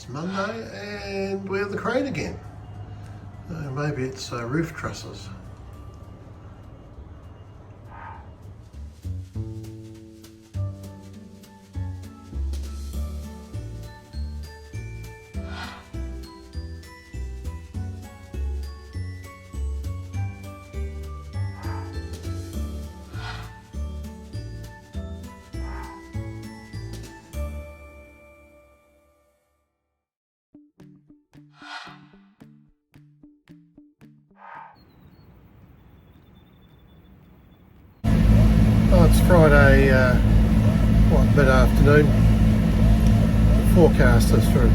It's Monday and we have the crane again. Maybe it's roof trusses. It's Friday, mid-afternoon. The forecast is for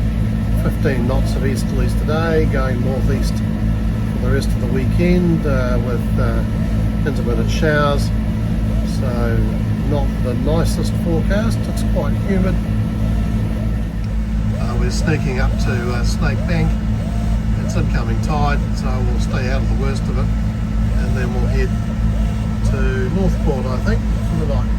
15 knots of easterlies today, going northeast for the rest of the weekend with intermittent showers. So not the nicest forecast, it's quite humid. We're sneaking up to Snake Bank. It's incoming tide, so we'll stay out of the worst of it, and then we'll head to NorthPort, I think, for the night.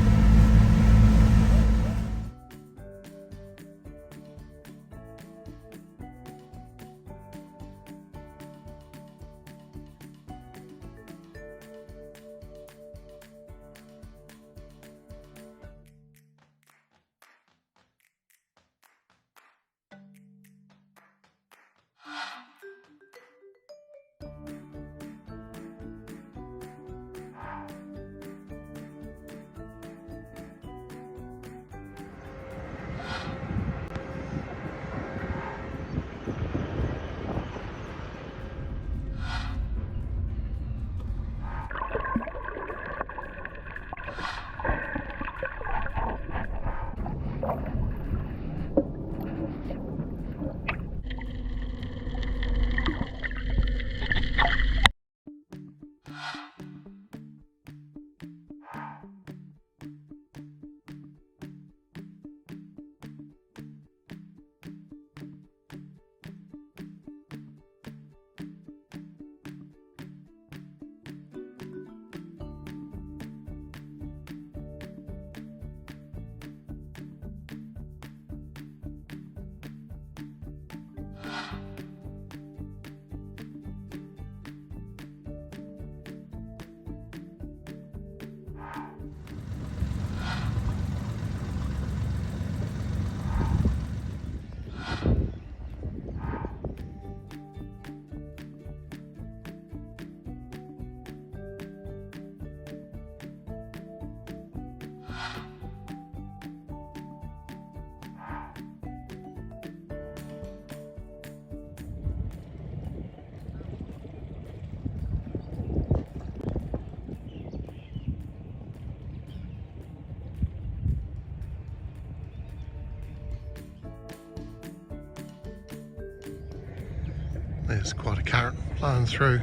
There's quite a current flowing through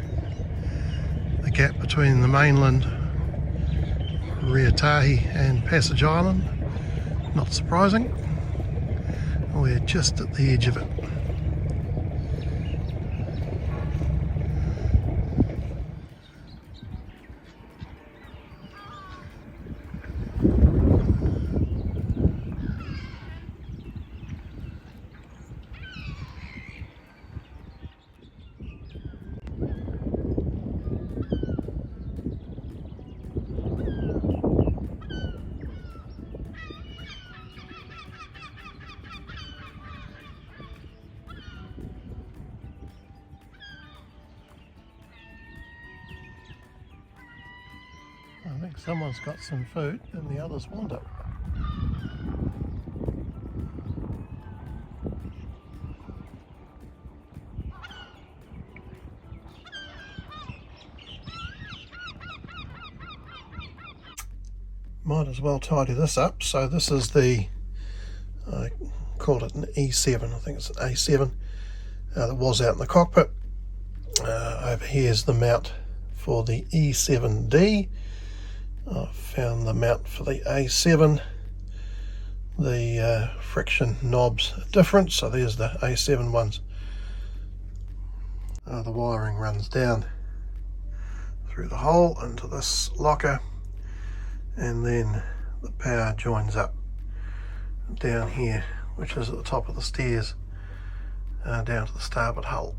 the gap between the mainland, Reotahi and Passage Island. Not surprising, we're just at the edge of it. I think someone's got some food and the others want it. Might as well tidy this up. So this is the, I called it an E7, I think it's an A7, that was out in the cockpit. Over here is the mount for the E7D. I've found the mount for the A7. The friction knobs are different, so there's the A7 ones. The wiring runs down through the hole into this locker, and then the power joins up down here, which is at the top of the stairs, down to the starboard hull.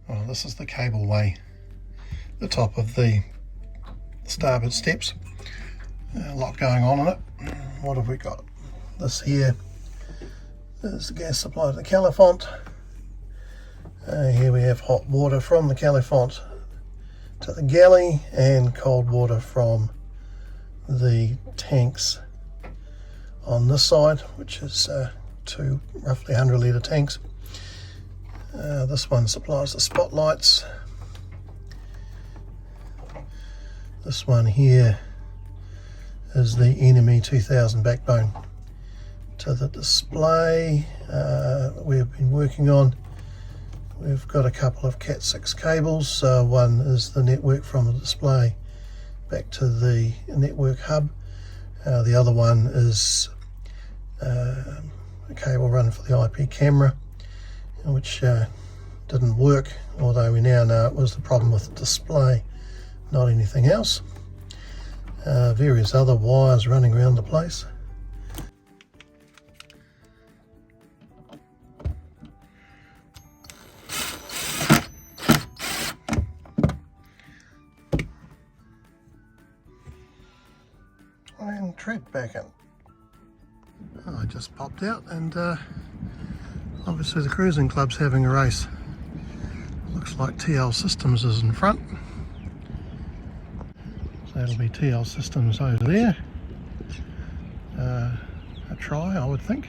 Well, this is the cableway, the top of the starboard steps. A lot going on in it. What have we got? This here is the gas supply to the Califont. Here we have hot water from the Califont to the galley and cold water from the tanks on this side, which is two roughly 100 litre tanks. This one supplies the spotlights. This one here is the Enemy 2000 backbone to the display we've been working on. We've got a couple of Cat 6 cables. One is the network from the display back to the network hub. The other one is a cable run for the IP camera, which didn't work, although we now know it was the problem with the display, not anything else. Various other wires running around the place. And tread back in. I just popped out, and obviously the cruising club's having a race. Looks like TL Systems is in front. So that'll be TL Systems over there. A try, I would think.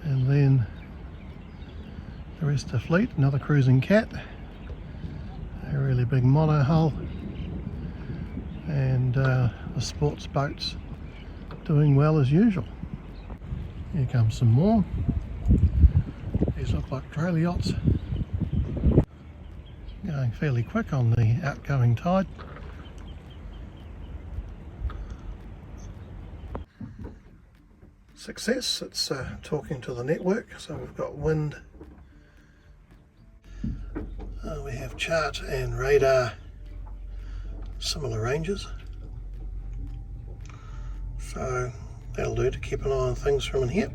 And then the rest of the fleet, another cruising cat. A really big mono hull. And the sports boats doing well as usual. Here comes some more. These look like trailer yachts. Going fairly quick on the outgoing tide. Success, it's talking to the network, so we've got wind. We have chart and radar, similar ranges. So that'll do to keep an eye on things from in here.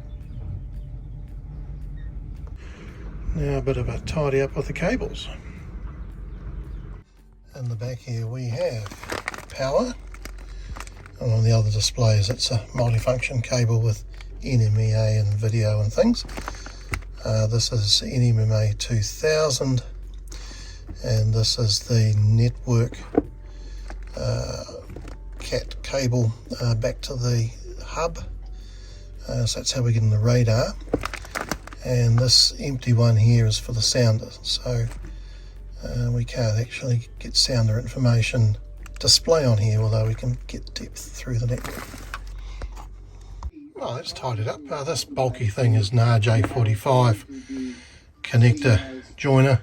Now a bit of a tidy up with the cables. In the back here we have power, and on the other displays it's a multifunction cable with NMEA and video and things. This is NMEA 2000, and this is the network cat cable back to the hub. So that's how we get in the radar. And this empty one here is for the sounder, so we can't actually get sounder information display on here, although we can get depth through the network. Well, let's tidy it up. This bulky thing is an RJ45 connector joiner,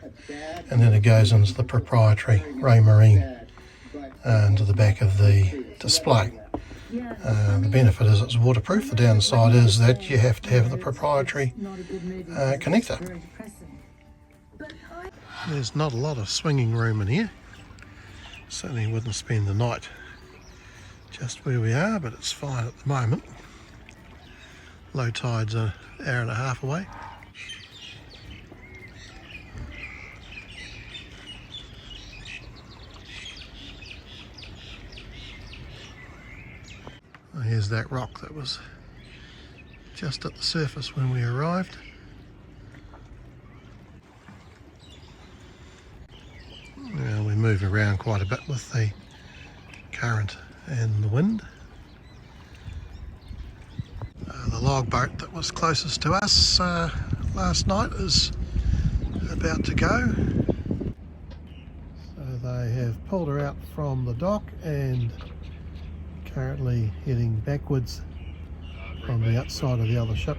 and then it goes into the proprietary Raymarine into the back of the display. The benefit is it's waterproof. The downside is that you have to have the proprietary connector. There's not a lot of swinging room in here. Certainly wouldn't spend the night just where we are, but it's fine at the moment. Low tide's an hour and a half away. Here's that rock that was just at the surface when we arrived. Now we move around quite a bit with the current and the wind. The log boat that was closest to us last night is about to go. So they have pulled her out from the dock and currently heading backwards from the outside of the other ship.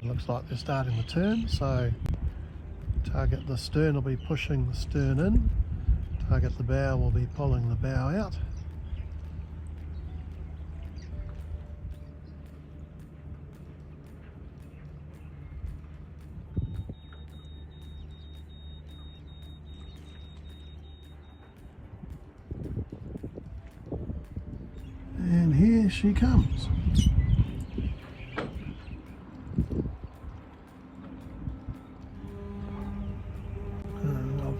Looks like they're starting the turn, so target the stern will be pushing the stern in, target the bow will be pulling the bow out. And here she comes.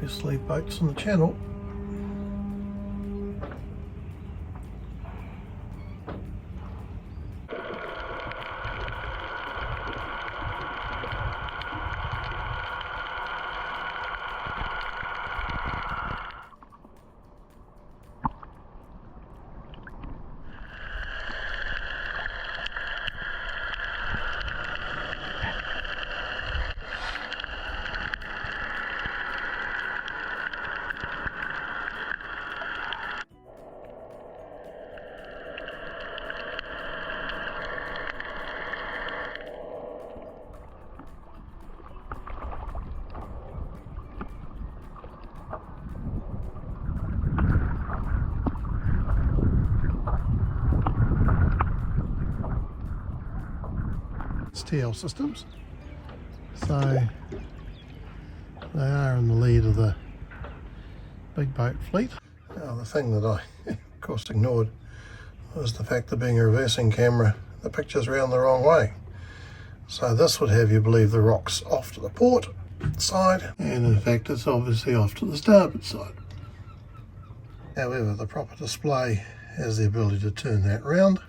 obviously boats in the channel. TL systems, so they are in the lead of the big boat fleet. Now the thing that I of course ignored was the fact that being a reversing camera, the picture's round the wrong way. So this would have you believe the rock's off to the port side, and in fact it's obviously off to the starboard side. However, the proper display has the ability to turn that round.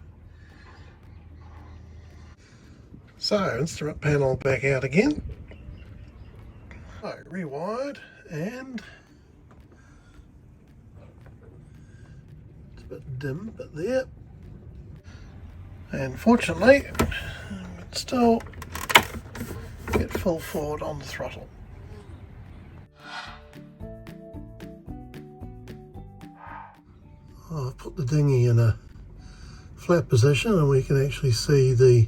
So, instrument panel back out again. So, rewired, and it's a bit dim, but there. And fortunately, I can still get full forward on the throttle. I've put the dinghy in a flat position, and we can actually see the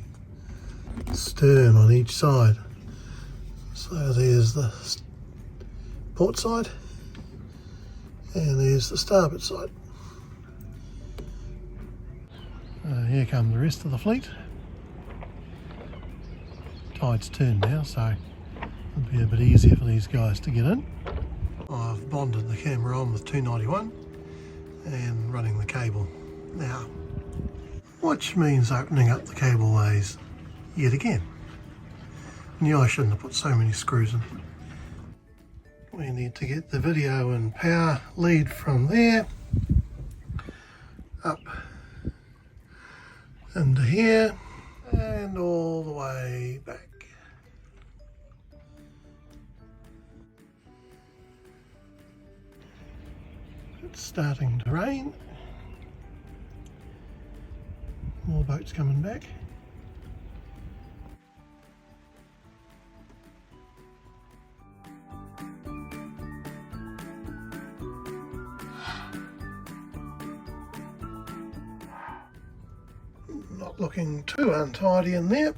stern on each side. So there's the port side and there's the starboard side. Here come the rest of the fleet. Tide's turned now, so it'll be a bit easier for these guys to get in. I've bonded the camera on with 291 and running the cable now, which means opening up the cableways yet again. Knew I shouldn't have put so many screws in. We need to get the video and power lead from there up into here and all the way back. It's starting to rain. More boats coming back. Not looking too untidy in there.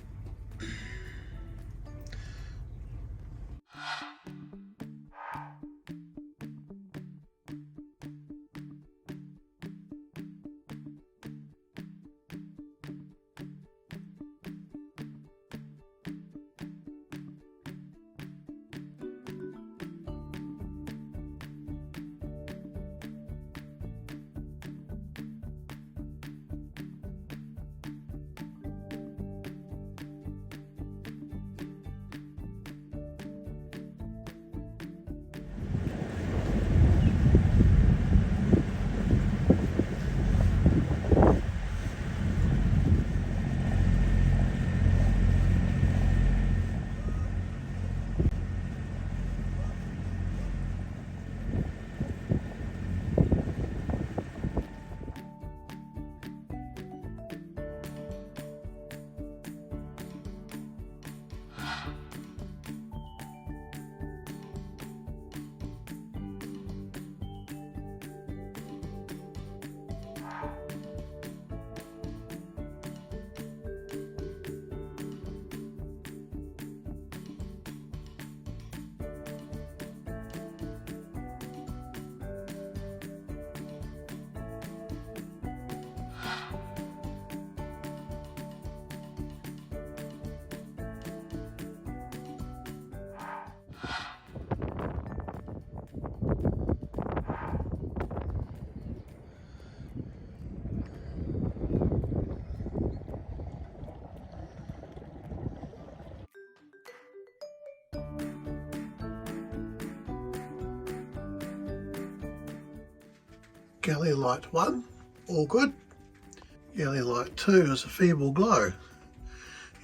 Galley light 1, all good. Galley light 2 is a feeble glow.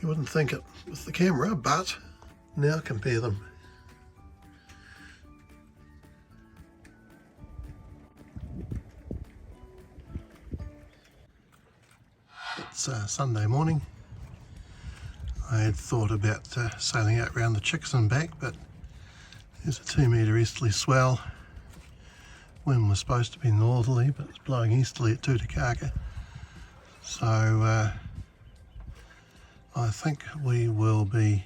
You wouldn't think it with the camera, but now compare them. It's Sunday morning. I had thought about sailing out round the Chicks and back, but there's a 2 metre easterly swell. Wind was supposed to be northerly, but it's blowing easterly at Pohutukawa. So I think we will be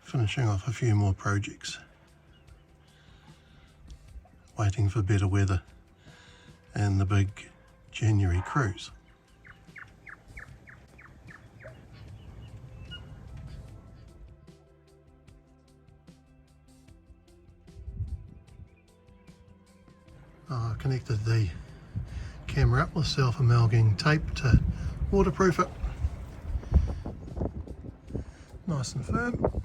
finishing off a few more projects, waiting for better weather and the big January cruise. I connected the camera up with self-amalgamating tape to waterproof it. Nice and firm.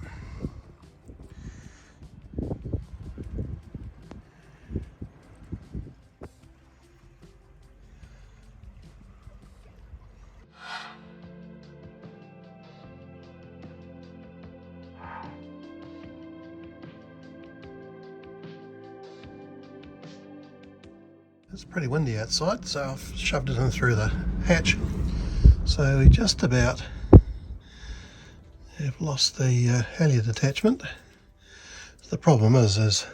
It's pretty windy outside, so I've shoved it in through the hatch. So we just about have lost the halyard attachment. The problem is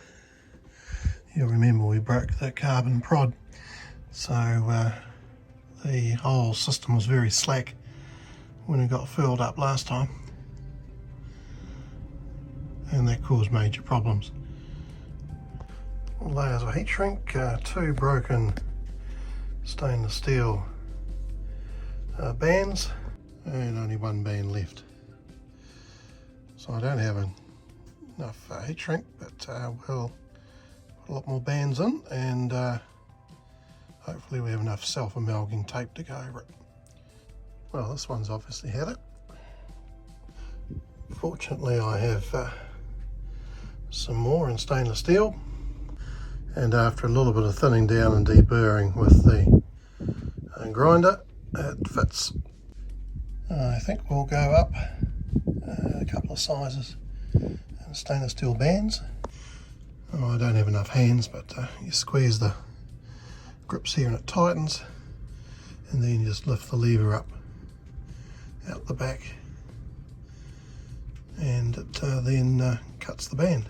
you'll remember we broke the carbon prod, so the whole system was very slack when it got furled up last time, and that caused major problems. Layers of heat shrink, 2 broken stainless steel bands, and only 1 band left. So I don't have enough heat shrink, but we'll put a lot more bands in, and hopefully we have enough self-amalgamating tape to go over it. Well, this one's obviously had it. Fortunately I have some more in stainless steel, and after a little bit of thinning down and deburring with the grinder, it fits. I think we'll go up a couple of sizes in stainless steel bands. Oh, I don't have enough hands, but you squeeze the grips here and it tightens, and then you just lift the lever up out the back, and it then cuts the band.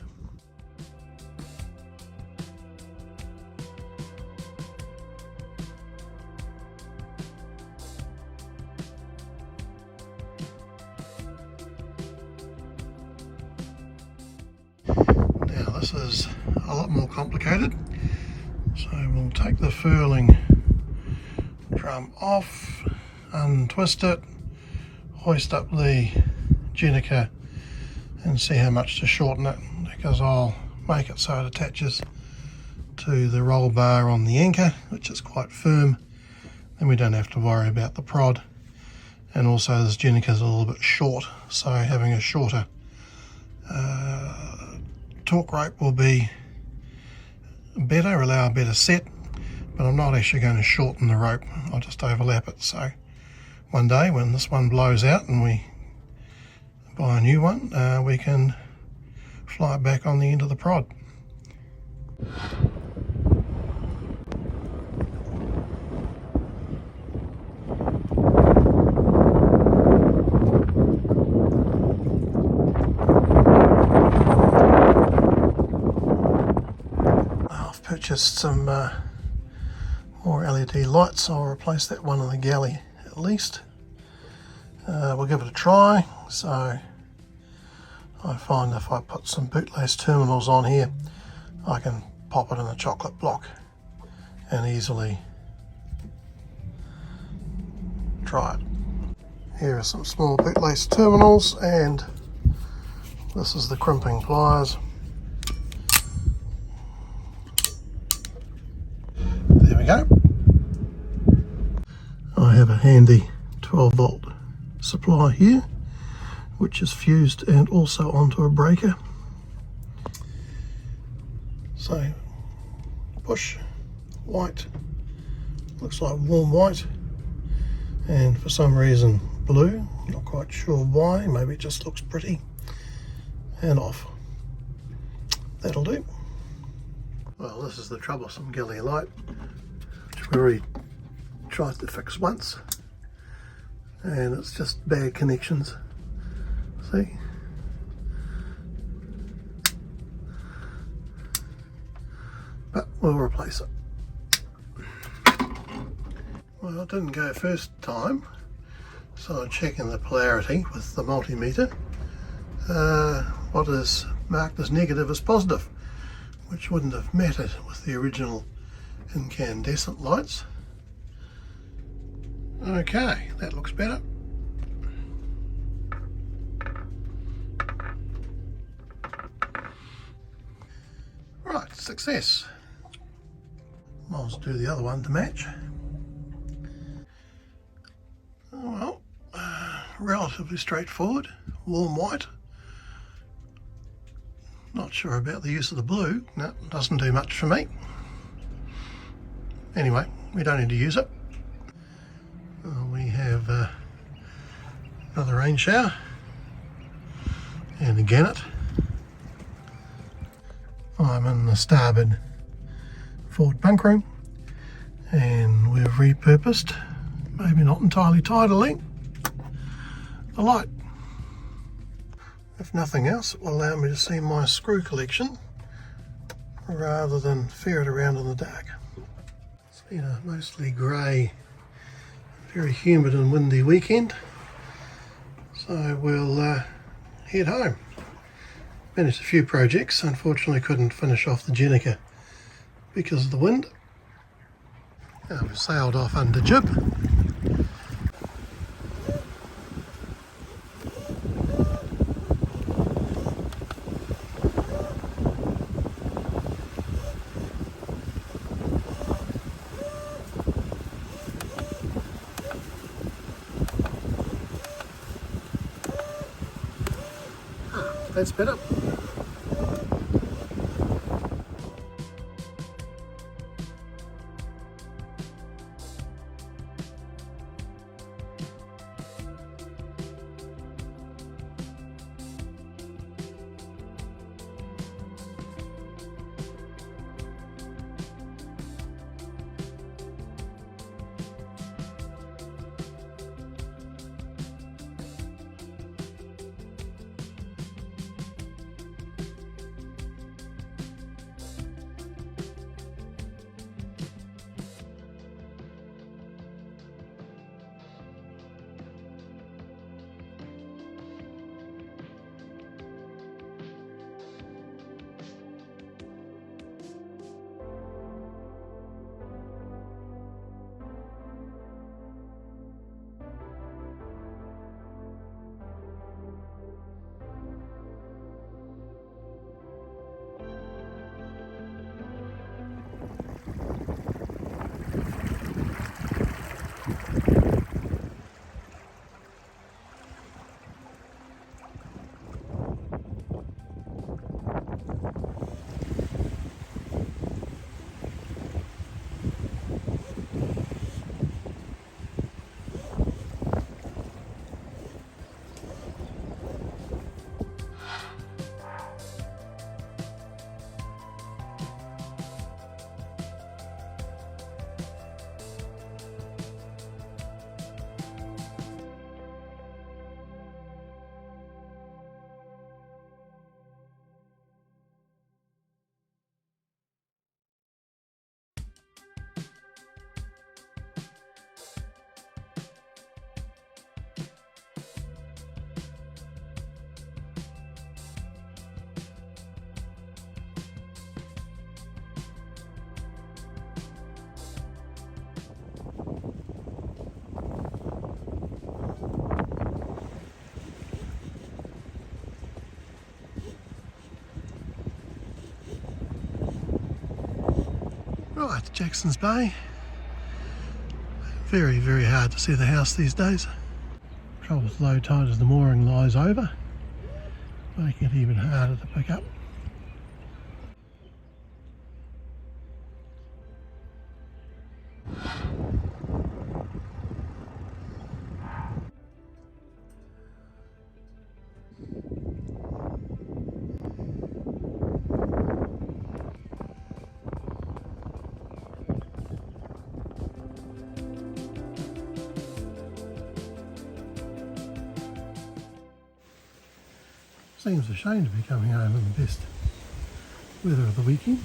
This is a lot more complicated, so we'll take the furling drum off, untwist it, hoist up the Gennaker and see how much to shorten it, because I'll make it so it attaches to the roll bar on the anchor, which is quite firm. Then we don't have to worry about the prod, and also this Gennaker is a little bit short, so having a shorter torque rope will be better, allow a better set, but I'm not actually going to shorten the rope, I'll just overlap it. So one day when this one blows out and we buy a new one, we can fly it back on the end of the prod. Purchased some more LED lights. I'll replace that one in the galley at least. We'll give it a try. So I find if I put some bootlace terminals on here, I can pop it in a chocolate block and easily try it. Here are some small bootlace terminals, and this is the crimping pliers. There we go. I have a handy 12 volt supply here, which is fused and also onto a breaker. So push, white, looks like warm white, and for some reason blue, not quite sure why, maybe it just looks pretty, and off. That'll do. Well, this is the troublesome galley light, which we already tried to fix once, and it's just bad connections. See? But we'll replace it. Well, it didn't go first time, so I'm checking the polarity with the multimeter. What is marked as negative is positive, which wouldn't have mattered with the original incandescent lights. Okay, that looks better. Right, success. I'll just do the other one to match. Well, relatively straightforward, warm white. Not sure about the use of the blue. No, doesn't do much for me. Anyway, we don't need to use it. We have another rain shower and a gannet. I'm in the starboard forward bunk room, and we've repurposed, maybe not entirely tidily, the light. If nothing else, it will allow me to see my screw collection rather than ferret around in the dark. It's been a mostly grey, very humid and windy weekend, so we'll head home. Managed a few projects, unfortunately couldn't finish off the Gennaker because of the wind. We've sailed off under jib. That's better. Right, Jackson's Bay. Very, very hard to see the house these days. Trouble with low tide is the mooring lies over, making it even harder to pick up. seems a shame to be coming home in the best weather of the weekend.